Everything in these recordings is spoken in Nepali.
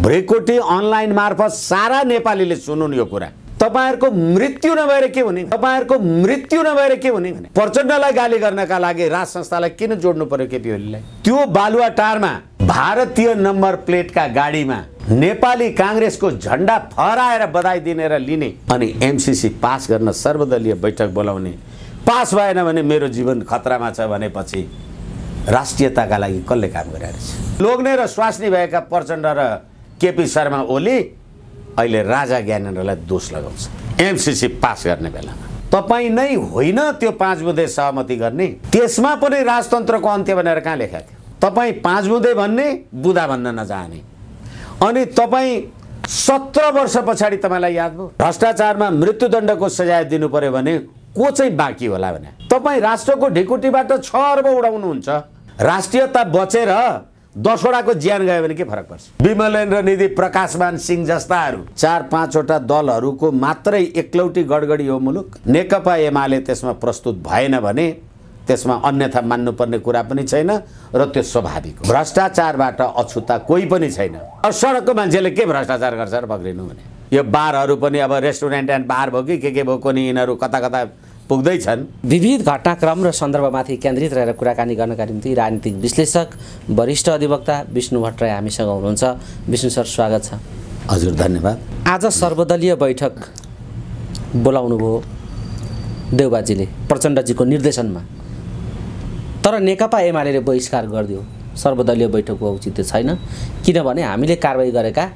भ्रिकुटी अनलाइन मार्फत सारा नेपालीले सुनुन् यो कुरा। तपाईहरुको मृत्यु नभएर के हुने, तपाईहरुको मृत्यु नभएर के हुने भने प्रचण्डलाई गाली गर्नका लागि राज संस्थालाई किन जोड्नु पर्यो केपी ओलीलाई? त्यो बालुवाटारमा भारतीय नम्बर प्लेटका गाडीमा नेपाली कांग्रेसको झण्डा फहराएर बधाई दिने र लिने अनि एमसीसी पास गर्न सर्वदलीय बैठक बोलाउने, पास भएन भने मेरो जीवन खतरामा छ भनेपछि राष्ट्रियताका लागि कसले काम गरिरहेछ? लोग्ने र स्वास्नी भएका प्रचण्ड र केपी शर्मा ओली अहिले राजा ज्ञानेन्द्रलाई दोष लगाउँछ एमसीसी पास गर्ने बेलामा। तपाई नै होइन त्यो 5 बुँदे सहमति गर्ने, त्यसमा पनि राजतन्त्रको अन्त्य भनेर कहाँ लेखेको थियो? तपाई 5 बुँदे भन्ने बुँदा भन्न नजाने, अनि तपाई 17 वर्ष पछाडि तपाईलाई याद भयो भ्रष्टाचारमा मृत्युदण्डको सजाय दिनु पर्यो भने को चाहिँ बाँकी होला भने तपाई राष्ट्रको ढिकुटीबाट 6 अर्ब उडाउनुहुन्छ। राष्ट्रियता बचेर 10 वटाको ज्यान गयो भने के फरक पर्छ? विमलेन्द्र निधि, प्रकाशमान सिंह जस्ताहरू 4-5 वटा दलहरूको मात्रै एकलौटी गडगडी हो मुलुक। नेकपा एमाले त्यसमा प्रस्तुत भएन भने त्यसमा अन्यथा मान्नुपर्ने कुरा पनि छैन र त्यो स्वाभाविक हो। भ्रष्टाचारबाट अछुता कोही पनि छैन। सडकको मान्छेले के भ्रष्टाचार गर्छ र पक्रिनु भने? यो बारहरू पनि अब रेस्टुरेन्ट एन्ड बार भयो कि के भयो कोनी यिनीहरू कता कता पुग्दैछन्। विविध घटनाक्रम र सन्दर्भमाथि केन्द्रित रहेर कुराकानी गर्नका निम्ति राजनीतिक विश्लेषक वरिष्ठ अधिवक्ता विष्णु भट्टराई हामीसँग हुनुहुन्छ। विष्णु सर, स्वागत छ। हजुर, धन्यवाद। आज सर्वदलीय बैठक बोलाउनु भयो देउबाजीले प्रचण्डजीको निर्देशनमा, तर नेकपा एमाले बहिष्कार गरिदियो। सर्वदलीय बैठकको औचित्य छैन किनभने हामीले कारबाही गरेका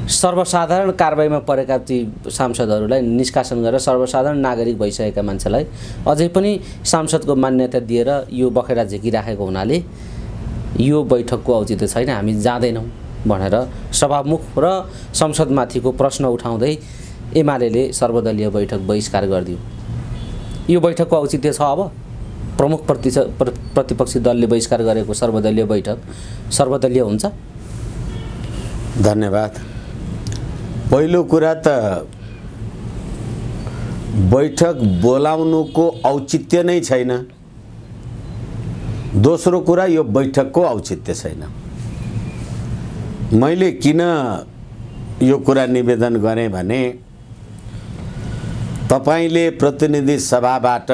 सर्वसाधारण कारबाहीमा परेका ती सांसदहरूलाई निष्कासन गरेर सर्वसाधारण नागरिक भइसकेका मान्छेलाई अझै पनि सांसदको मान्यता दिएर यो बखेडा झिकिराखेको हुनाले यो बैठकको औचित्य छैन, हामी जाँदैनौँ भनेर सभामुख र संसदमाथिको प्रश्न उठाउँदै एमाले सर्वदलीय बैठक बहिष्कार गरिदियो। यो बैठकको औचित्य छ? अब प्रमुख प्रतिपक्षी दलले बहिष्कार गरेको सर्वदलीय बैठक सर्वदलीय हुन्छ? धन्यवाद। पहिलो कुरा त बैठक बोलाउनुको औचित्य नै छैन। दोस्रो कुरा यो बैठकको औचित्य छैन। मैले किन यो कुरा निवेदन गरेँ भने तपाईले प्रतिनिधि सभाबाट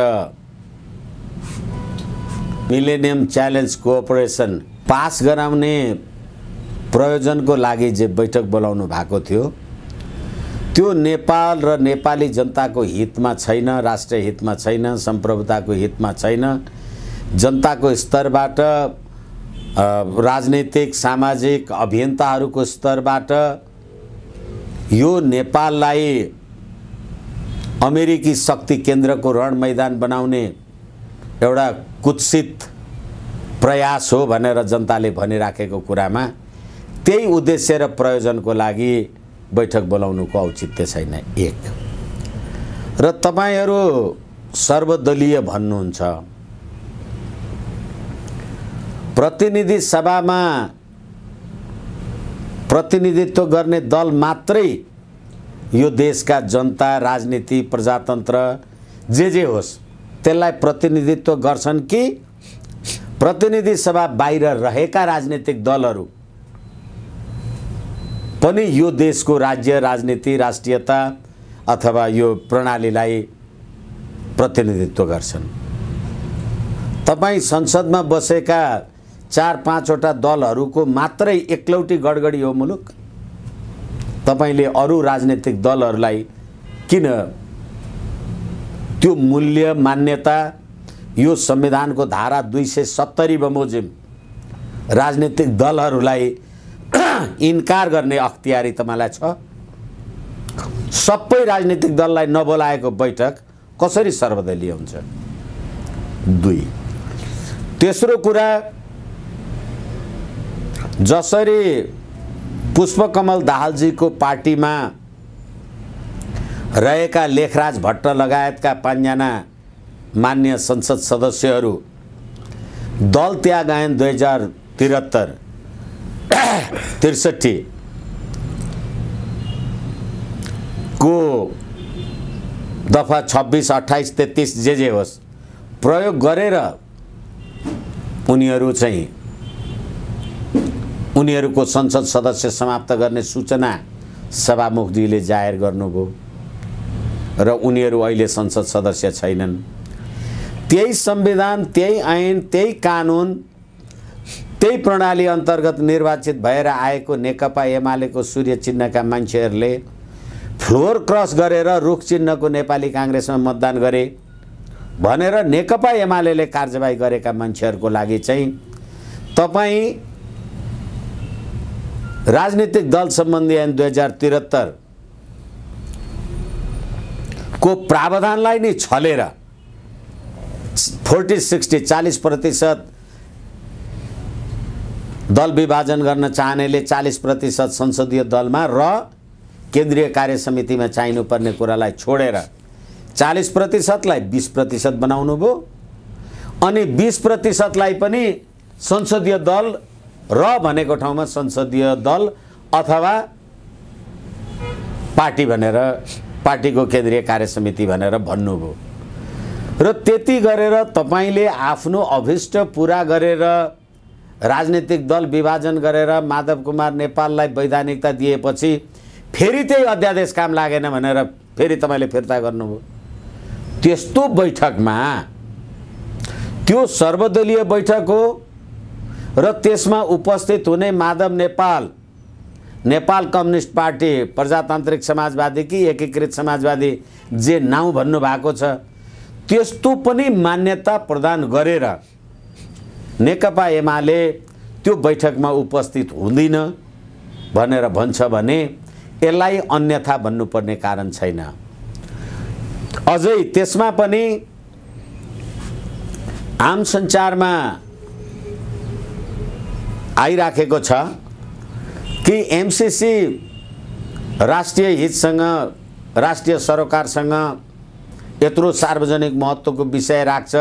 मिलेनियम च्यालेन्ज कोअपरेसन पास गराउने प्रयोजनको लागि जे बैठक बोलाउनु भएको थियो त्यो नेपाल र नेपाली जनताको हितमा छैन, राष्ट्रिय हितमा छैन, सम्प्रभुताको हितमा छैन। जनताको स्तरबाट राजनीतिक सामाजिक अभियन्ताहरूको स्तरबाट यो नेपाललाई अमेरिकी शक्ति केन्द्रको रण मैदान बनाउने एउटा कुत्सित प्रयास हो भनेर जनताले भनिराखेको कुरामा त्यही उद्देश्य र प्रयोजनको लागि बैठक बोलाउनुको औचित्य छैन। एक र तपाईहरु सर्वदलीय भन्नुहुन्छ, प्रतिनिधि सभामा प्रतिनिधित्व गर्ने दल मात्रै यो देशका जनता, राजनीति, प्रजातन्त्र जे होस् त्यसलाई प्रतिनिधित्व गर्छन् कि प्रतिनिधि सभा बाहिर रहेका राजनीतिक दलहरू पनि यो देशको राज्य, राजनीति, राष्ट्रियता अथवा यो प्रणालीलाई प्रतिनिधित्व गर्छन्? तपाई संसदमा बसेका 4-5 वटा दलहरूको मात्रै एकलौटी गडगडी हो मुलुक। तपाईले अरू राजनीतिक दलहरूलाई किन त्यो मूल्य मान्यता यो संविधानको धारा 270 बमोजिम राजनीतिक दलहरूलाई इन्कार गर्ने अख्तियारी तपाईलाई छ? सबै राजनीतिक दललाई नबोलाएको बैठक कसरी सर्वदलीय हुन्छ? 2 तेस्रो कुरा, जसरी पुष्पकमल दाहालजीको पार्टीमा रहेका लेखराज भट्ट लगायतका 5 जना मान्य संसद सदस्यहरू दल त्याग ऐन 2063 को दफा 26, 28, 33 जे होस् प्रयोग गरेर उनीहरूको संसद सदस्य समाप्त गर्ने सूचना सभामुखजीले जाहेर गर्नुभयो र उनीहरू अहिले संसद सदस्य छैनन्। त्यही संविधान, त्यही ऐन, त्यही कानुन, त्यही प्रणाली अन्तर्गत निर्वाचित भएर आएको नेकपा एमालेको सूर्य चिन्हका मान्छेहरूले फ्लोर क्रस गरेर रुख चिन्हको नेपाली काङ्ग्रेसमा मतदान गरे भनेर नेकपा एमालेले कार्यवाही गरेका मान्छेहरूको लागि चाहिँ तपाईँ राजनीतिक दल सम्बन्धी ऐन 2073 को प्रावधानलाई नै छलेर 40-60 दल विभाजन गर्न चाहनेले 40% संसदीय दलमा र केन्द्रीय कार्य समितिमा चाहिनुपर्ने कुरालाई छोडेर 40%लाई 20% बनाउनु भयो अनि 20%लाई पनि संसदीय दल र भनेको ठाउँमा संसदीय दल अथवा पार्टी भनेर पार्टीको केन्द्रीय कार्य समिति भनेर भन्नुभयो र त्यति गरेर तपाईले आफ्नो अभिष्ट पूरा गरेर राजनीतिक दल विभाजन गरेर माधव कुमार नेपाललाई वैधानिकता दिएपछि फेरि त्यही अध्यादेश काम लागेन भनेर फेरि तपाईले फिर्ता गर्नुभयो। त्यस्तो बैठकमा त्यो सर्वदलीय बैठक हो र त्यसमा उपस्थित हुने माधव नेपाल, नेपाल कम्युनिस्ट पार्टी, प्रजातान्त्रिक समाजवादी कि एकीकृत समाजवादी जे नाउँ भन्नु भएको छ त्यस्तो पनि मान्यता प्रदान गरेर नेकपा एमाले त्यो बैठकमा उपस्थित हुँदैन भनेर भन्छ भने यसलाई अन्यथा भन्नुपर्ने कारण छैन। अझै त्यसमा पनि आम सञ्चारमा आइराखेको छ कि एमसीसी राष्ट्रिय हितसँग, राष्ट्रिय सरोकारसँग यत्रो सार्वजनिक महत्त्वको विषय राख्छ,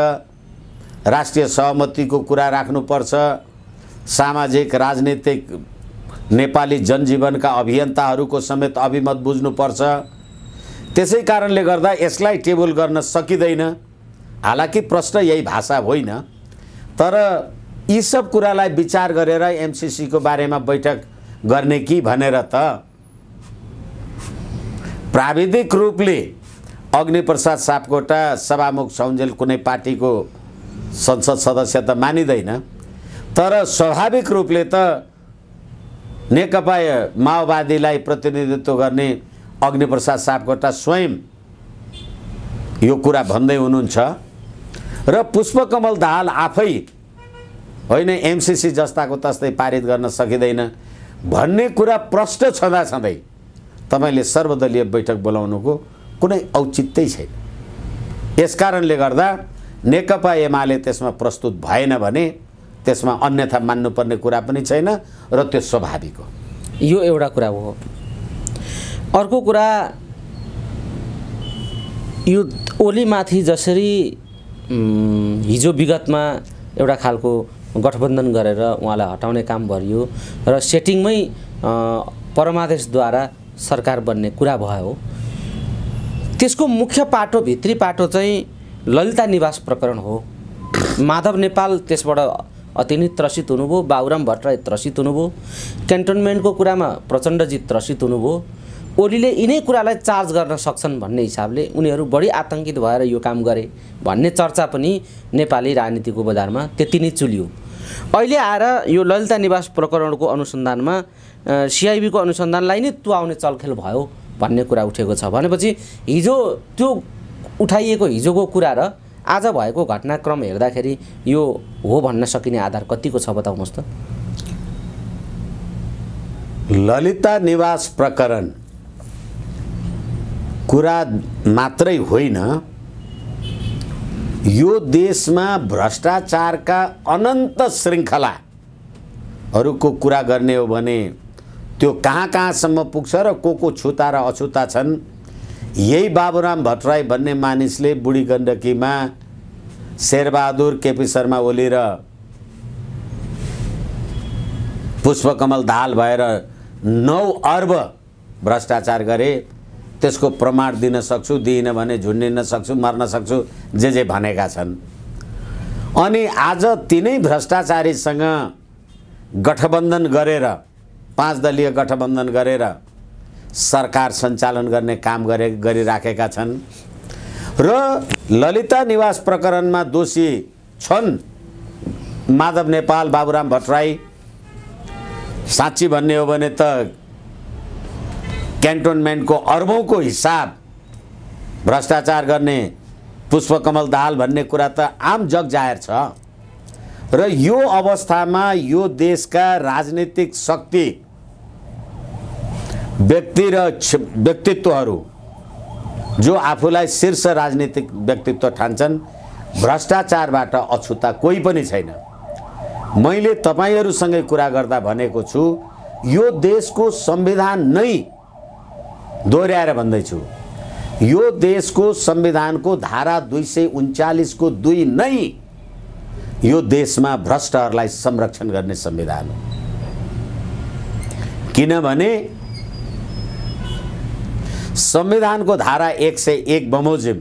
राष्ट्रिय सहमतिको कुरा राख्नुपर्छ, सामाजिक राजनीतिक नेपाली जनजीवनका अभियन्ताहरूको समेत अभिमत बुझ्नुपर्छ। त्यसै कारणले गर्दा यसलाई टेबल गर्न सकिँदैन। हालाकि प्रश्न यही भाषा होइन, तर यी सब कुरालाई विचार गरेर एमसीसी को बारेमा बैठक गर्ने कि भनेर त प्राविधिक रूपले अग्निप्रसाद सापकोटा सभामुख सौन्जेल कुनै पार्टीको संसद सदस्य त मानिँदैन, तर स्वाभाविक रूपले त नेकपा माओवादीलाई प्रतिनिधित्व गर्ने अग्निप्रसाद सापकोटा स्वयं यो कुरा भन्दै हुनुहुन्छ र पुष्पकमल दाहाल आफै होइन एमसीसी जस्ताको तस्तै पारित गर्न सकिँदैन भन्ने कुरा प्रश्न छँदाछँदै तपाईले सर्वदलीय बैठक बोलाउनुको कुनै औचित्य छैन। यसकारणले गर्दा नेकपा एमाले त्यसमा प्रस्तुत भएन भने त्यसमा अन्यथा मान्नुपर्ने कुरा पनि छैन र त्यो स्वाभाविक हो। यो एउटा कुरा हो। अर्को कुरा, यो ओलीमाथि जसरी हिजो विगतमा एउटा खालको गठबन्धन गरेर उहाँलाई हटाउने काम गरियो र सेटिङमै परमादेशद्वारा सरकार बन्ने कुरा भयो, त्यसको मुख्य पाटो, भित्री पाटो चाहिँ ललिता निवास प्रकरण हो। माधव नेपाल त्यसबाट अति नै त्रसित हुनुभयो, बाबुराम भट्टराई त्रसित हुनुभयो, क्यान्टोनमेन्टको कुरामा प्रचण्डजी त्रसित हुनुभयो। ओलीले यिनै कुरालाई चार्ज गर्न सक्छन् भन्ने हिसाबले उनीहरू बढी आतंकित भएर यो काम गरे भन्ने चर्चा पनि नेपाली राजनीतिको बजारमा त्यति नै चुल्यो। अहिले आएर यो ललिता निवास प्रकरणको अनुसन्धानमा सिआइबीको अनुसन्धानलाई नै तुवाउने चलखेल भयो भन्ने कुरा उठेको छ भनेपछि हिजो त्यो उठाइएको हिजोको कुरा र आज भएको घटनाक्रम हेर्दाखेरि यो हो भन्न सकिने आधार कतिको छ बताउनुहोस् त। ललिता निवास प्रकरण कुरा मात्रै होइन, यो देशमा भ्रष्टाचारका अनन्त श्रृङ्खलाहरूको कुरा गर्ने हो भने त्यो कहाँसम्म पुग्छ र को छुता र अछुता छन्। यही बाबुराम भट्टराई भन्ने मानिसले बुढी गण्डकीमा शेरबहादुर केपी शर्मा ओली र पुष्पकमल दाहाल भएर 9 अर्ब भ्रष्टाचार गरे। त्यसको प्रमाण दिन सक्छु, दिइन भने झुन्डिन सक्छु, मर्न सक्छु, जे भनेका छन्। अनि आज तिनै भ्रष्टाचारीसँग गठबन्धन गरेर 5 दलीय गठबन्धन गरेर सरकार सञ्चालन गर्ने काम गरिराखेका छन् र ललिता निवास प्रकरणमा दोषी छन् माधव नेपाल, बाबुराम भट्टराई। साँच्ची भन्ने हो भने त क्यान्टोनमेन्टको अर्बौंको हिसाब भ्रष्टाचार गर्ने पुष्पकमल दाहाल भन्ने कुरा त आम जग जाहेर छ र यो अवस्थामा यो देशका राजनीतिक शक्ति व्यक्ति र व्यक्तित्वहरू जो आफूलाई शीर्ष राजनीतिक व्यक्तित्व ठान्छन्, भ्रष्टाचारबाट अछुता कोही पनि छैन। मैले तपाईहरुसँगै कुरा गर्दा भनेको छु, यो देशको संविधान नै दोहोर्याएर भन्दैछु, यो देशको संविधानको धारा 239 को 2 नै यो देशमा भ्रष्टहरूलाई संरक्षण गर्ने संविधान हो। किनभने संविधानको धारा 101 बमोजिम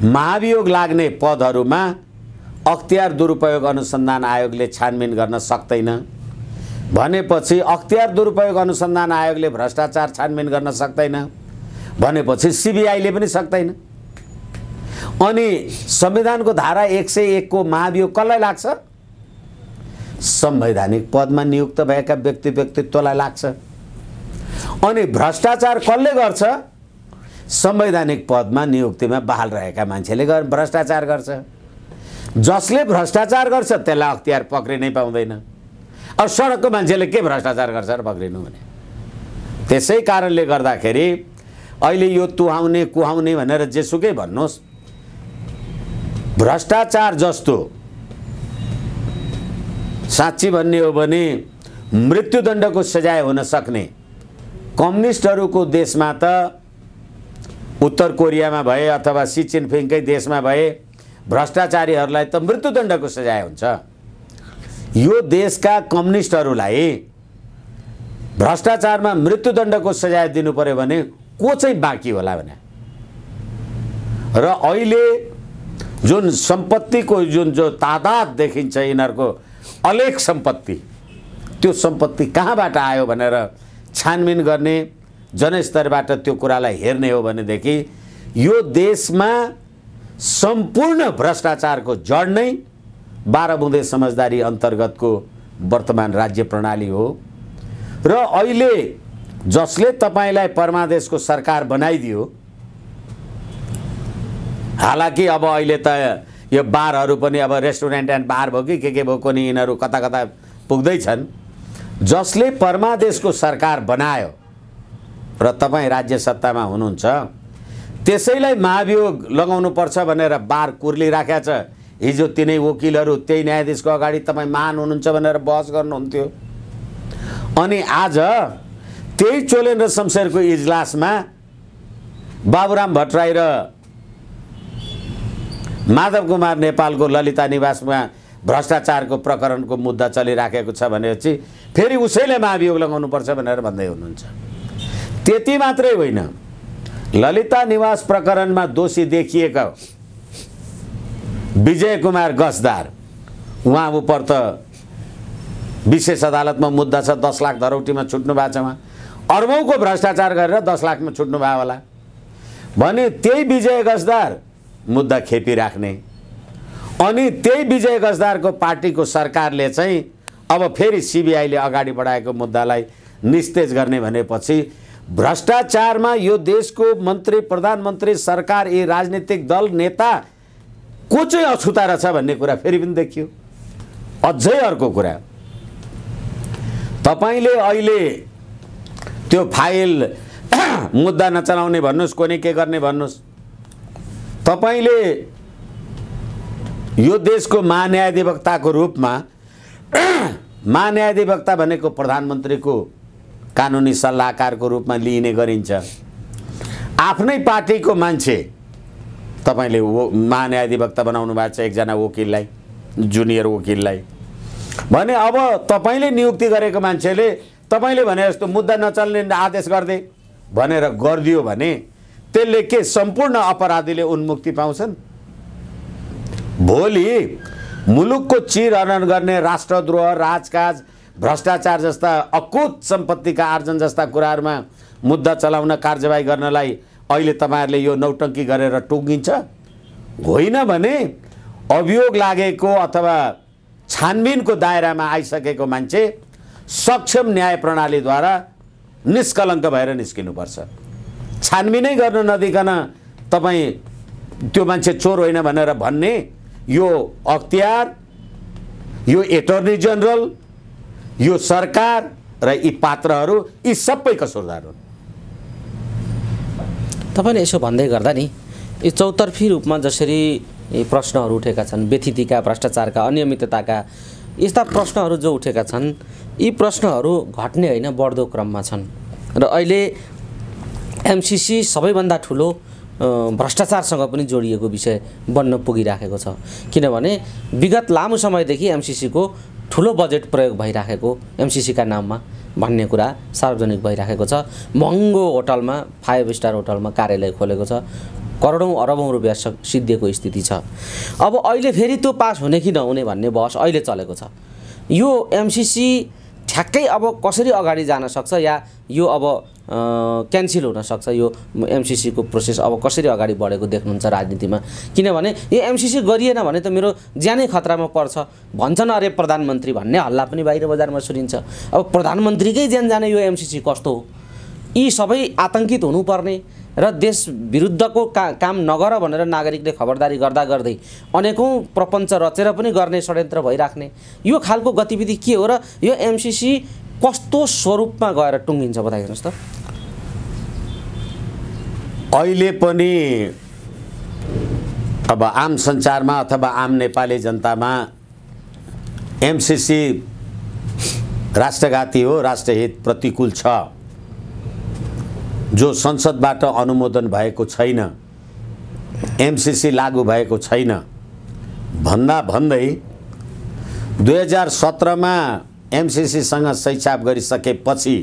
महाभियोग लाग्ने पदहरूमा अख्तियार दुरुपयोग अनुसन्धान आयोगले छानबिन गर्न सक्दैन भनेपछि अख्तियार दुरुपयोग अनुसन्धान आयोगले भ्रष्टाचार छानबिन गर्न सक्दैन भनेपछि सीबीआईले पनि सक्दैन। अनि संविधानको धारा 101 को महाभियोग कसलाई लाग्छ? संवैधानिक पदमा नियुक्त भएका व्यक्तित्वलाई लाग्छ। अनि भ्रष्टाचार कसले गर्छ? संवैधानिक पदमा नियुक्तिमा बहाल रहेका मान्छेले भ्रष्टाचार गर्छ। जसले भ्रष्टाचार गर्छ त्यसलाई अख्तियार पक्रिनै पाउँदैन। अब सडकको मान्छेले के भ्रष्टाचार गर्छ र पक्रिनु भने? त्यसै कारणले गर्दाखेरि अहिले यो तुहाउने कुहाउने भनेर जेसुकै भन्नुहोस्, भ्रष्टाचार जस्तो साँच्ची भन्ने हो भने मृत्युदण्डको सजाय हुन सक्ने कम्युनिस्टहरूको देशमा त उत्तर कोरियामा भए अथवा सी जिनपिङकै देशमा भए भ्रष्टाचारीहरूलाई त मृत्युदण्डको सजाय हुन्छ। यो देशका कम्युनिस्टहरूलाई भ्रष्टाचारमा मृत्युदण्डको सजाय दिनु पर्यो भने को चाहिँ बाँकी होला भने? र अहिले जुन सम्पत्तिको जो तादाद देखिन्छ यिनीहरूको अलेख सम्पत्ति, त्यो सम्पत्ति कहाँबाट आयो भनेर छानबिन गर्ने, जनस्तरबाट त्यो कुरालाई हेर्ने हो भनेदेखि यो देशमा सम्पूर्ण भ्रष्टाचारको जड नै 12 बुँदे समझदारी अन्तर्गतको वर्तमान राज्य प्रणाली हो। र अहिले जसले तपाईलाई परमादेशको सरकार बनाइदियो, हालाकि अब अहिले त यो बारहरू पनि अब रेस्टुरेन्ट एन्ड बार भयो कि के भयो नि, यिनीहरू कता कता पुग्दै छन्। जसले परमादेशको सरकार बनायो र तपाईँ राज्य सत्तामा हुनुहुन्छ, त्यसैलाई महाभियोग लगाउनु पर्छ भनेर बार कुर्ली राखेको छ। हिजो तिनै वकिलहरू त्यही न्यायाधीशको अगाडि तपाईँ मान हुनुहुन्छ भनेर बहस गर्नुहुन्थ्यो। अनि आज त्यही चोलेन र शमशेरको इजलासमा बाबुराम भट्टराई र माधव कुमार नेपालको ललिता निवासमा भ्रष्टाचारको प्रकरणको मुद्दा चलिराखेको छ भनेपछि फेरि उसैले महाभियोग लगाउनुपर्छ भनेर भन्दै हुनुहुन्छ। त्यति मात्रै होइन, ललिता निवास प्रकरणमा दोषी देखिएका विजय कुमार गजदार, उहाँ उपर त विशेष अदालतमा मुद्दा छ, 10 लाख धरौटीमा छुट्नु भएको छ। उहाँ अर्बौंको भ्रष्टाचार गरेर 10 लाखमा छुट्नु भयो होला भने त्यही विजय गजदार मुद्दा खेपिराख्ने। अनि त्यही विजय गजदारको पार्टीको सरकारले चाहिँ अब फेरि सीबीआईले अगाडि बढाएको मुद्दालाई निस्तेज गर्ने भनेपछि भ्रष्टाचारमा यो देशको मन्त्री, प्रधानमन्त्री, सरकार, यी राजनीतिक दल, नेता को चाहिँ अछुता रहेछ भन्ने कुरा फेरि पनि देखियो। अझै अर्को कुरा, तपाईले अहिले त्यो फाइल मुद्दा नचलाउने भन्नुस्, कोनी के गर्ने भन्नुस्, तपाईले यो देशको महान्यायाधिवक्ताको रूपमा, महान्यायाधिवक्ता भनेको प्रधानमन्त्रीको कानुनी सल्लाहकारको रूपमा लिइने गरिन्छ। आफ्नै पार्टीको मान्छे तपाईले महान्यायाधिवक्ता बनाउनु भएको छ एकजना वकिललाई, जुनियर वकिललाई भने अब तपाईले नियुक्ति गरेको मान्छेले तपाईले भने जस्तो मुद्दा नचल्ने आदेश गर्दै भनेर गरिदियो भने त्यसले के सम्पूर्ण अपराधीले उन्मुक्ति पाउँछन्? भोलि मुलुकको चिरहरण गर्ने राष्ट्रद्रोह, राजकाज, भ्रष्टाचार जस्ता अकुत सम्पत्तिका आर्जन जस्ता कुराहरूमा मुद्दा चलाउन, कारबाही गर्नलाई अहिले तपाईहरुले यो नौटंकी गरेर टुङ्गिन्छ? होइन भने अभियोग लागेको अथवा छानबिनको दायरामा आइसकेको मान्छे सक्षम न्याय प्रणालीद्वारा निष्कलङ्क भएर निस्किनुपर्छ। छानबिनै गर्न नदिकन तपाई त्यो मान्छे चोर होइन भनेर भन्ने यो अख्तियार, यो एटर्नी जनरल, यो सरकार र यी पात्रहरू यी सबै कसुरदार हुन्। तपाईले यसो भन्दै गर्दा नि यो चौतर्फी रूपमा जसरी प्रश्नहरू उठेका छन्, व्यथितिका, भ्रष्टाचारका, अनियमितताका यस्ता प्रश्नहरू जो उठेका छन्, यी प्रश्नहरू घट्ने होइन बढ्दो क्रममा छन् र अहिले एमसीसी सबैभन्दा ठुलो भ्रष्टाचारसँग पनि जोडिएको विषय बन्न पुगिराखेको छ। किनभने विगत लामो समयदेखि एमसीसीको ठुलो बजेट प्रयोग भइराखेको एमसीसीका नाममा भन्ने कुरा सार्वजनिक भइराखेको छ। महँगो होटलमा, 5 स्टार होटलमा कार्यालय खोलेको छ, करोडौं अरबौं रुपैयाँ सिद्धिएको स्थिति छ। अब अहिले फेरि त्यो पास हुने कि नहुने भन्ने बहस अहिले चलेको छ। यो एमसीसी ठ्याक्कै अब कसरी अगाडि जान सक्छ या यो अब क्यान्सल हुन सक्छ, यो एमसीसी को प्रोसेस अब कसरी अगाडि बढेको देख्नुहुन्छ राजनीतिमा? किनभने यो एमसीसी गरिएन भने त मेरो ज्यानै खतरामा पर्छ भन्छन् अरे प्रधानमन्त्री भन्ने हल्ला पनि बाहिर बजारमा सुनिन्छ। अब प्रधानमन्त्रीकै ज्यान जाने यो एमसीसी कस्तो हो? यी सबै आतंकित हुनुपर्ने र देश विरुद्धको काम नगर भनेर नागरिकले खबरदारी गर्दा गर्दै अनेकौं प्रपञ्च रचेर पनि गर्ने षड्यन्त्र भइराख्ने यो खालको गतिविधि के हो र यो एमसीसी कस्तो स्वरूपमा गएर टुङ्गिन्छ बताइदिनुस् त। अहिले पनि अब आम सञ्चारमा अथवा आम नेपाली जनतामा एमसीसी राष्ट्रघाती हो, राष्ट्रहित प्रतिकूल छ, जो संसदबाट अनुमोदन भएको छैन, एमसीसी लागू भएको छैन भन्दा भन्दै 2017 मा एमसीसी सँग सहीछाप गरिसकेपछि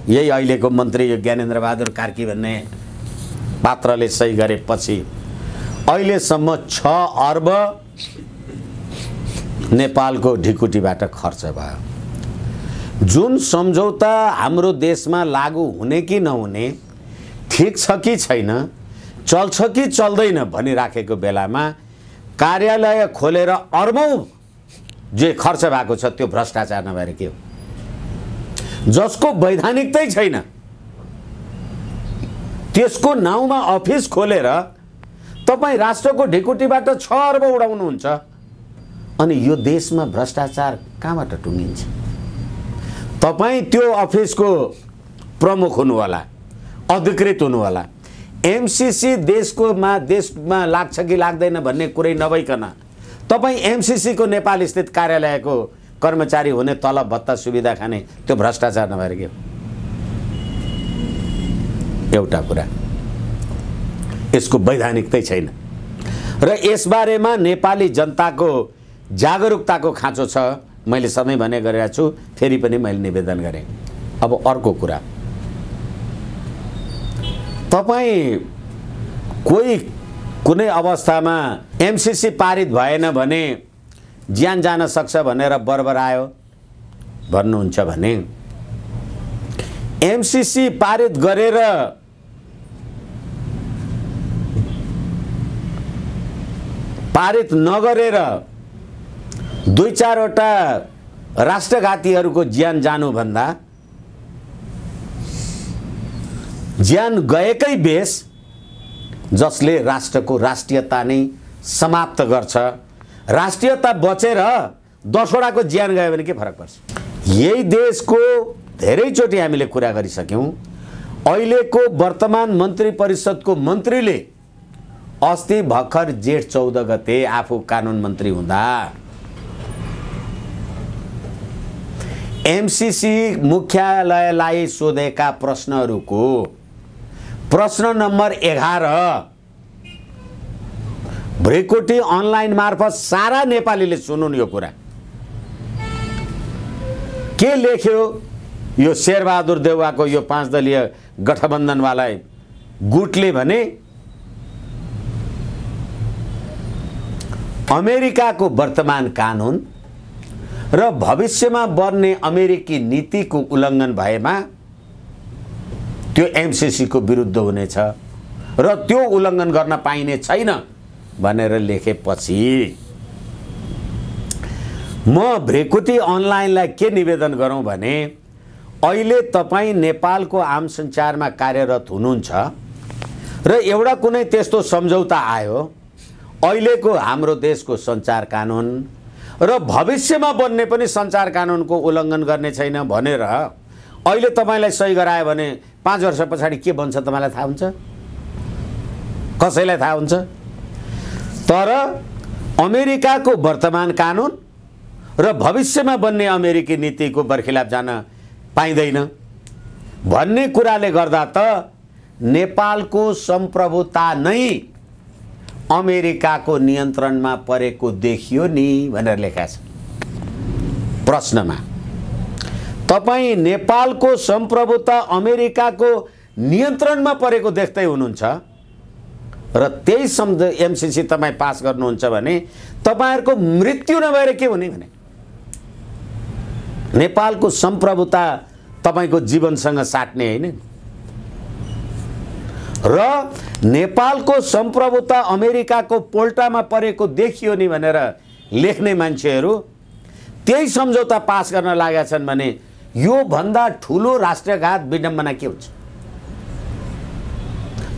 यही अहिलेको मन्त्री ज्ञानेन्द्र बहादुर कार्की भन्ने पात्रले सही गरेपछि अहिलेसम्म 6 अर्ब नेपालको ढिकुटीबाट खर्च भयो। जुन सम्झौता हाम्रो देशमा लागू हुने कि नहुने, ठीक छ कि छैन, चल्छ कि चल्दैन भनिराखेको बेलामा कार्यालय खोलेर अर्बौं जे खर्च भएको छ त्यो भ्रष्टाचार नभएर के हो? जसको वैधानिकतै छैन त्यसको नाउँमा अफिस खोलेर तपाई राष्ट्रको ढिकुटीबाट 6 अर्ब उडाउनुहुन्छ अनि यो देशमा भ्रष्टाचार कहाँबाट टुङ्गिन्छ? तपाई त्यो अफिसको प्रमुख हुनु होला, अधिकृत हुनु होला। एमसीसी देशमा लाग्छ कि लाग्दैन भन्ने कुरै नभइकन तपाई एमसीसी को नेपाल स्थित कार्यालयको कर्मचारी हुने, तलब भत्ता सुविधा खाने, त्यो भ्रष्टाचार नभएर के हो? एउटा कुरा, यसको वैधानिकतै छैन र यसबारेमा नेपाली जनताको जागरुकताको खाँचो छ। मैले सधैँ भने गरेको छु, फेरि पनि मैले निवेदन गरेँ। अब अर्को कुरा, तपाई कोही कुनै अवस्थामा एमसीसी पारित भएन भने ज्यान जान सक्छ भनेर बरबरायो भन्नुहुन्छ भने एमसीसी पारित गरेर पारित नगरेर 2-4 वटा राष्ट्रघातीहरूको ज्यान जानु भन्दा ज्यान गएकै बेस जसले राष्ट्रको राष्ट्रियता नै समाप्त गर्छ, राष्ट्रियता बचेर 10 वटाको ज्यान गयो भने के फरक पर्छ? यही देशको धेरैचोटि हामीले कुरा गरिसक्यौं। अहिलेको वर्तमान मन्त्री परिषदको मन्त्रीले अस्ति भर्खर जेठ 14 गते आफू कानुन मन्त्री हुँदा एमसीसी मुख्यालयलाई सोधेका प्रश्नहरूको प्रश्न नम्बर 11 भ्रिकुटी अनलाइन मार्फत सारा नेपालीले सुनुन्। यो कुरा के लेख्यो? यो शेरबहादुर देउवाको यो 5 दलीय गठबन्धनवाला गुटले भने अमेरिकाको वर्तमान कानुन र भविष्यमा बन्ने अमेरिकी नीतिको उल्लङ्घन भएमा त्यो एमसीसी को विरुद्ध हुनेछ र त्यो उल्लङ्घन गर्न पाइने छैन भनेर लेखेपछि म भ्रेकुटी अनलाइनलाई के निवेदन गरौँ भने अहिले तपाईँ नेपालको आम सञ्चारमा कार्यरत हुनुहुन्छ र एउटा कुनै त्यस्तो सम्झौता आयो अहिलेको हाम्रो देशको सञ्चार कानुन र भविष्यमा बन्ने पनि सञ्चार कानुनको उल्लङ्घन गर्ने छैन भनेर अहिले तपाईलाई सही गरायो भने 5 वर्ष पछाडि के बन्छ तपाईलाई थाहा हुन्छ? कसैलाई थाहा हुन्छ? तर अमेरिकाको वर्तमान कानुन र भविष्यमा बन्ने अमेरिकी नीतिको बर्खिलाफ जान पाइँदैन भन्ने कुराले गर्दा त नेपालको सम्प्रभुता नै अमेरिकाको नियन्त्रणमा परेको देखियो नि भनेर लेखा छ प्रश्नमा। तपाईँ नेपालको सम्प्रभुता अमेरिकाको नियन्त्रणमा परेको देख्दै हुनुहुन्छ र त्यही शब्द एमसीसी तपाईँ पास गर्नुहुन्छ भने तपाईहरुको मृत्यु नभएर के हुने भने नेपालको सम्प्रभुता तपाईको जीवनसँग साट्ने हैन र नेपालको सम्प्रभुता अमेरिकाको पोल्टामा परेको देखियो नि भनेर लेख्ने मान्छेहरू त्यही सम्झौता पास गर्न लागेका छन् भने यो भन्दा ठूलो राष्ट्रघात विडम्बना के हुन्छ?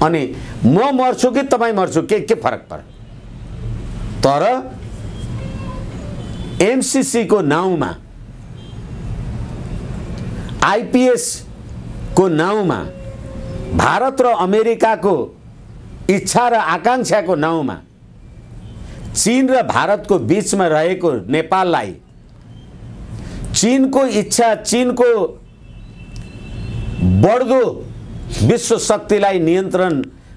अनि म मर्छु कि तपाई मर्छु के फरक पर्छ? तर एमसीसी को नाउँमा आईपीएस को नाउँमा भारत र अमेरिकाको इच्छा र आकांक्षाको नाउँमा चीन र भारतको बीचमा रहेको नेपाललाई चीनको इच्छा चीनको बढ्दो विश्व शक्तिलाई नियन्त्रण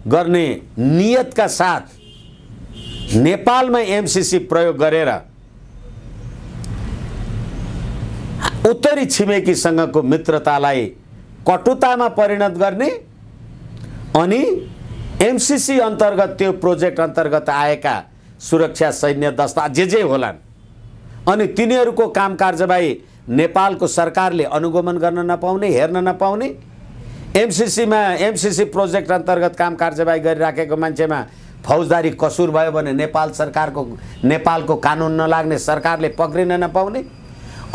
गर्ने नियतका साथ नेपालमा एमसीसी प्रयोग गरेर उत्तरी छिमेकीसँगको मित्रतालाई कटुतामा परिणत गर्ने अनि एमसीसी अन्तर्गत त्यो प्रोजेक्ट अन्तर्गत आएका सुरक्षा सैन्य दस्ता जे होलान् अनि तिनीहरूको काम कारबाही नेपालको सरकारले अनुगमन गर्न नपाउने हेर्न नपाउने एमसीसी प्रोजेक्ट अन्तर्गत काम कारबाही गरिराखेको मान्छेमा फौजदारी कसुर भयो भने नेपालको कानुन नलाग्ने सरकारले पक्रिन नपाउने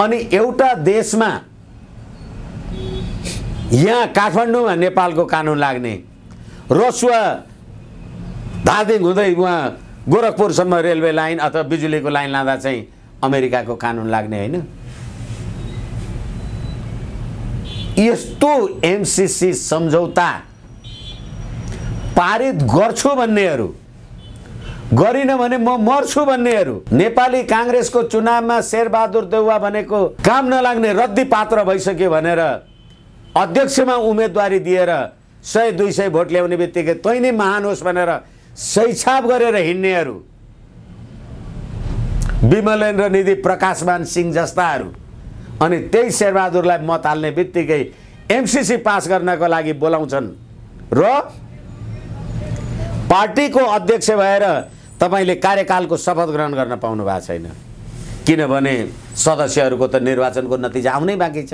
अनि एउटा देशमा यहाँ काठमाडौँमा नेपालको कानुन लाग्ने रसुवा धादिङ हुँदै वहाँ गोरखपुरसम्म रेलवे लाइन अथवा बिजुलीको लाइन लाँदा चाहिँ अमेरिकाको कानुन लाग्ने हैन। यस्तो एमसीसी सम्झौता पारित गर्छु भन्नेहरू गरिन भने म मर्छु भन्नेहरू नेपाली कांग्रेसको चुनावमा शेरबहादुर देउवा भनेको काम नलाग्ने रद्दी पात्र भइसक्यो भनेर अध्यक्षमा उम्मेदवारी दिएर 100-200 भोट ल्याउने बित्तिकै तै नै महान होस् भनेर सैछाप गरेर हिँड्नेहरू विमलेन्द्र निधि प्रकाशमान सिंह जस्ताहरू अनि त्यही शेरबहादुरलाई मत हाल्ने बित्तिकै एमसीसी पास गर्नको लागि बोलाउँछन् र पार्टीको अध्यक्ष भएर तपाईले कार्यकालको शपथ ग्रहण गर्न पाउनु भएको छैन किनभने सदस्यहरूको त निर्वाचनको नतिजा आउनै बाँकी छ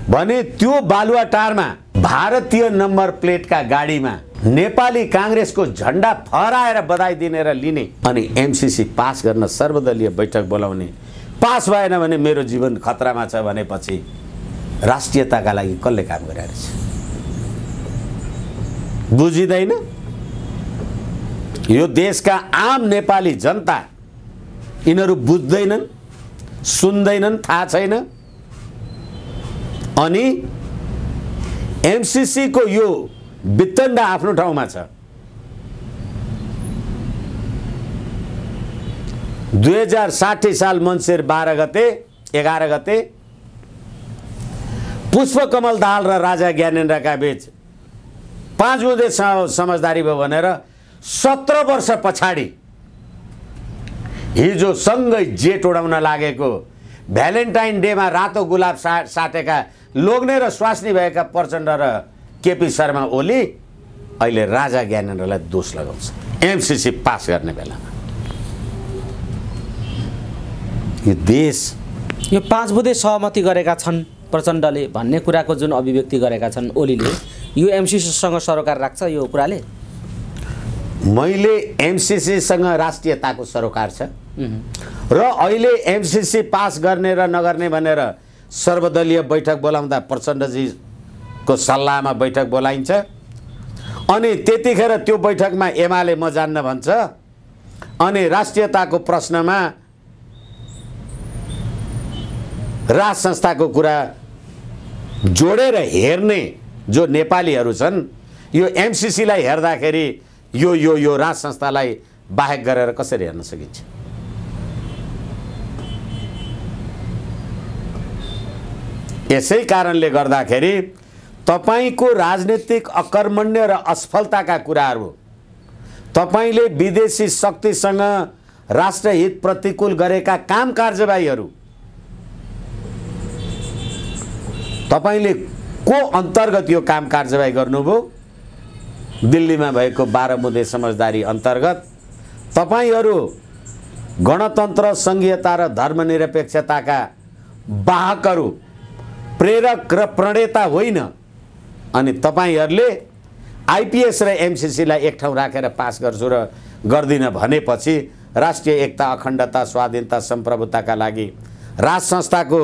भने त्यो बालुवाटारमा भारतीय नम्बर प्लेटका गाडीमा नेपाली कांग्रेसको झण्डा फहराएर बधाई दिनेर लिने अनि एमसीसी पास गर्न सर्वदलीय बैठक बोलाउने पास भएन भने मेरो जीवन खतरामा छ भनेपछि राष्ट्रियताका लागि कसले काम गरेर छ बुझिदैन? यो देशका आम नेपाली जनता यिनीहरू बुझ्दैनन् सुन्दैनन् थाहा छैन अनि एमसीसी को यो वितण्डा आफ्नो ठाउँमा छ। 2060 साल मन्सिर 11 गते पुष्पकमल दाहाल र राजा ज्ञानेन्द्रका बीच 5 बुँदे समझदारी भयो भनेर 17 वर्ष पछाडि हिजो सँगै जेट उडाउन लागेको भ्यालेन्टाइन डेमा रातो गुलाब साटेका लोग्ने र स्वास्नी भएका प्रचण्ड र केपी शर्मा ओली अहिले राजा ज्ञानेन्द्रलाई दोष लगाउँछ एमसीसी पास गर्ने बेलामा। यो देश यो 5 बुँदे सहमति गरेका छन् प्रचण्डले भन्ने कुराको जुन अभिव्यक्ति गरेका छन् ओलीले, यो एमसीसीसँग सरोकार राख्छ यो कुराले? मैले एमसीसीसँग राष्ट्रियताको सरोकार छ र अहिले एमसीसी पास गर्ने र नगर्ने भनेर सर्वदलीय बैठक बोलाउँदा प्रचण्डजीको सल्लाहमा बैठक बोलाइन्छ अनि त्यतिखेर त्यो बैठकमा एमाले म जान्न भन्छ अनि राष्ट्रियताको प्रश्नमा राज संस्थाको कुरा जोडेर हेर्ने जो नेपालीहरू छन् यो एमसीसीलाई हेर्दाखेरि यो राज संस्थालाई बाहेक गरेर कसरी हेर्न सकिन्छ? यसै कारणले गर्दाखेरि तपाईको राजनीतिक अकर्मण्य र असफलताका कुराहरू, तपाईले विदेशी शक्तिसँग राष्ट्रहित प्रतिकूल गरेका काम कारबाहीहरू तपाईले को अन्तर्गत यो काम कारबाही गर्नुभयो? दिल्लीमा भएको 12 बुँदे समझदारी अन्तर्गत तपाईहरू गणतन्त्र, संघीयता र धर्मनिरपेक्षताका वाहकहरू, प्रेरक र प्रणेता होइन अनि तपाईहरूले आइपीएस र एमसीसीलाई एक ठाउँ राखेर पास गर्छु र गर्दिन भनेपछि राष्ट्रिय एकता, अखण्डता, स्वाधीनता, सम्प्रभुताका लागि राज संस्थाको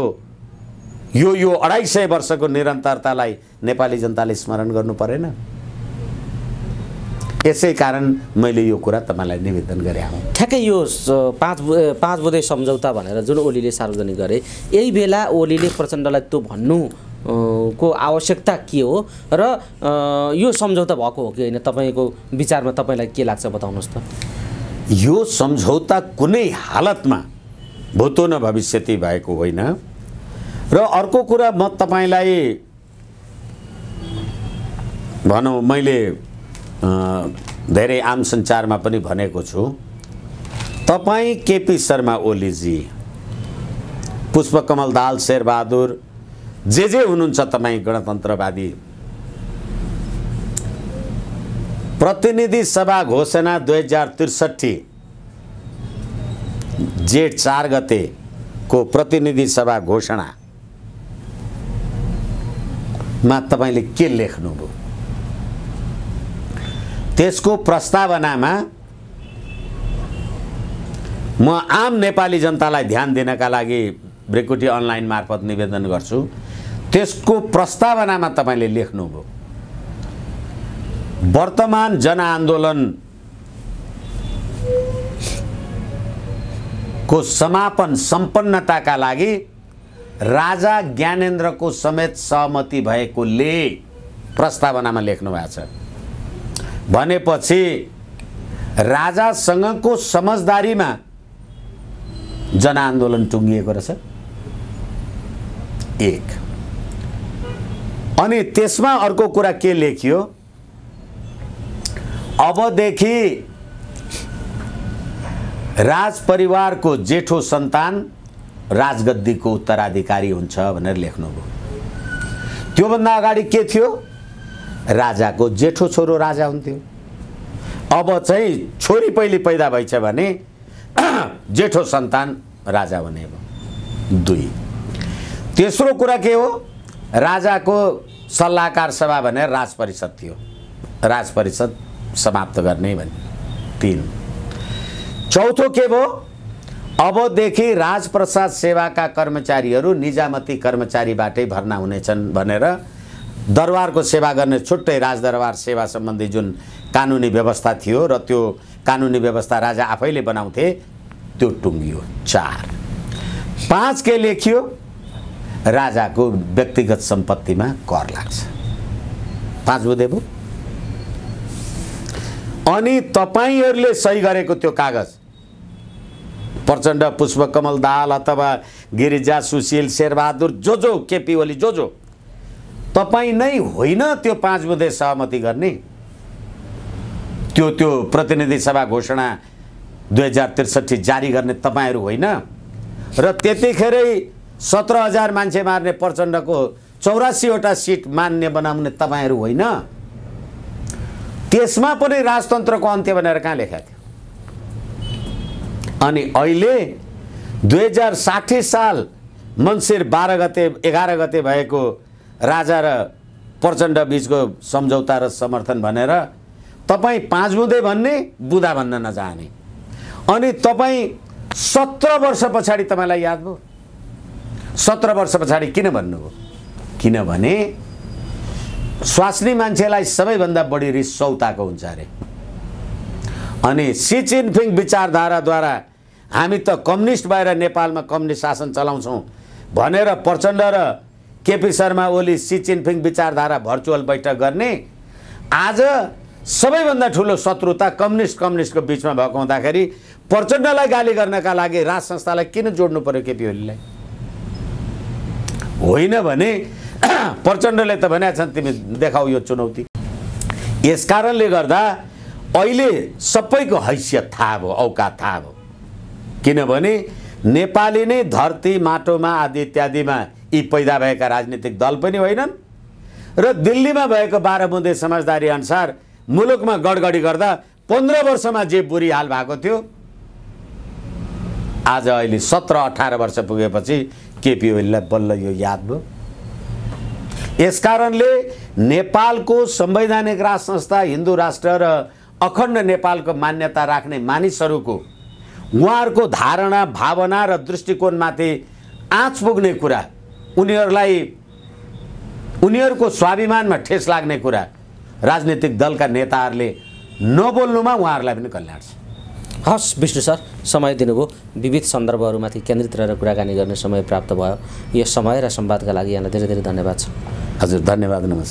यो 250 वर्षको निरन्तरतालाई नेपाली जनताले स्मरण गर्नु परेन? यसै कारण मैले यो कुरा तपाईलाई निवेदन गरे हुँ। ठ्याक्कै यो 5 बुँदे सम्झौता भनेर जुन ओलीले सार्वजनिक गरे, यही बेला ओलीले प्रचण्डलाई त्यो भन्नु को आवश्यकता के हो र यो सम्झौता भएको हो कि होइन तपाईको विचारमा? तपाईलाई के लाग्छ बताउनुहोस् त। यो सम्झौता कुनै हालतमा भूतो न भविष्यति भएको होइन र अर्को कुरा म तपाईलाई भनौँ, मैले धेरै आम सञ्चारमा पनि भनेको छु, तपाईँ केपी शर्मा ओलीजी, पुष्पकमल दाहाल, शेरबहादुर जे हुनुहुन्छ तपाईँ गणतन्त्रवादी, प्रतिनिधि सभा घोषणा 2063 जेठ 4 गते को प्रतिनिधि सभा घोषणा मा तपाईले के लेख्नुभयो? त्यसको प्रस्तावनामा म आम नेपाली जनतालाई ध्यान दिनका लागि ब्रेकुटी अनलाइन मार्फत निवेदन गर्छु। त्यसको प्रस्तावनामा तपाईले लेख्नुभयो वर्तमान जनआन्दोलन को समापन सम्पन्नताका लागि राजा ज्ञानेन्द्रको समेत सहमति भएकोले प्रस्तावनामा लेख्नु भएको छ भनेपछि राजासँगको समझदारीमा जनआन्दोलन टुङ्गिएको रहेछ। एक अनि त्यसमा अर्को कुरा के लेखियो? अबदेखि राज परिवारको जेठो सन्तान राजगद्दीको उत्तराधिकारी हुन्छ भनेर लेख्नुभयो। त्योभन्दा अगाडि के थियो? राजाको जेठो छोरो राजा हुन्थ्यो। अब चाहिँ छोरी पहिले पैदा भइछ भने जेठो सन्तान राजा हुने भयो। 2 तेस्रो कुरा के हो? राजाको सल्लाहकार सभा भनेर राज परिषद थियो, राज परिषद समाप्त गर्ने भने। 3 चौथो के भयो? अबदेखि राजप्रसाद सेवाका कर्मचारीहरू निजामती कर्मचारीबाटै भर्ना हुनेछन् भनेर दरबारको सेवा गर्ने छुट्टै राजदरबार सेवा सम्बन्धी जुन कानुनी व्यवस्था थियो र त्यो कानुनी व्यवस्था राजा आफैले बनाउँथे त्यो टुङ्गियो। 4 5 के लेखियो? राजाको व्यक्तिगत सम्पत्तिमा कर लाग्छ। 5 बुँदे भयो। अनि तपाईहरूले सही गरेको त्यो कागज प्रचण्ड, पुष्पकमल दाहाल अथवा गिरिजा, सुशील, शेरबहादुर जो केपी ओली जो तपाईँ नै होइन त्यो 5 बुँदे सहमति गर्ने। त्यो प्रतिनिधि सभा घोषणा 2063 जारी गर्ने तपाईहरू होइन र त्यतिखेरै 17,000 मान्छे मार्ने प्रचण्डको 84 वटा सिट मान्य बनाउने तपाईहरू होइन। त्यसमा पनि राजतन्त्रको अन्त्य भनेर कहाँ लेखेको थियो? अनि अहिले 2060 साल मङ्सिर 11 गते भएको राजा र प्रचण्ड बीचको सम्झौता र समर्थन भनेर तपाईँ 5 बुँदे भन्ने बुँदा भन्न नजाने, अनि तपाईँ 17 वर्ष पछाडि तपाईँलाई याद भयो। 17 वर्ष पछाडि किन भन्नुभयो? किनभने स्वास्नी मान्छेलाई सबैभन्दा बढी रिस सौताको हुन्छ अरे, अनि सी जिनपिङ विचारधाराद्वारा हामी त कम्युनिस्ट भएर नेपालमा कम्युनिस्ट शासन चलाउँछौँ भनेर प्रचण्ड र केपी शर्मा ओली सी जिनपिङ विचारधारा भर्चुअल बैठक गर्ने, आज सबैभन्दा ठुलो शत्रुता कम्युनिस्टको बिचमा भएको हुँदाखेरि प्रचण्डलाई गाली गर्नका लागि राज संस्थालाई किन जोड्नु पर्यो केपी ओलीलाई? होइन भने प्रचण्डले त भनेका छन् तिमी देखाऊ यो चुनौती। यस कारणले गर्दा अहिले सबैको हैसियत थाहा भयो, औकात थाहा भयो, किनभने नेपाली नै धरती माटोमा आदि इत्यादिमा यी पैदा भएका राजनीतिक दल पनि होइनन् र दिल्लीमा भएको 12 बुँदे समझदारी अनुसार मुलुकमा गडगडी गर्दा 15 वर्षमा जे बुरी हाल भएको थियो, आज अहिले 17-18 वर्ष पुगेपछि केपी ओलीलाई बल्ल यो याद भयो। यसकारणले नेपालको संवैधानिक राज संस्था, हिन्दू राष्ट्र र अखण्ड नेपालको मान्यता राख्ने मानिसहरूको उहाँहरूको धारणा, भावना र दृष्टिकोणमाथि आँच पुग्ने कुरा, उनीहरूको स्वाभिमानमा ठेस लाग्ने कुरा राजनीतिक दलका नेताहरूले नबोल्नुमा उहाँहरूलाई पनि कल्याण छ। हस् विष्णु सर, समय दिनुभयो, विविध सन्दर्भहरूमाथि केन्द्रित रहेर कुराकानी गर्ने समय प्राप्त भयो। यो समय र संवादका लागि यहाँलाई धेरै धेरै धन्यवाद छ। हजुर धन्यवाद, नमस्कार।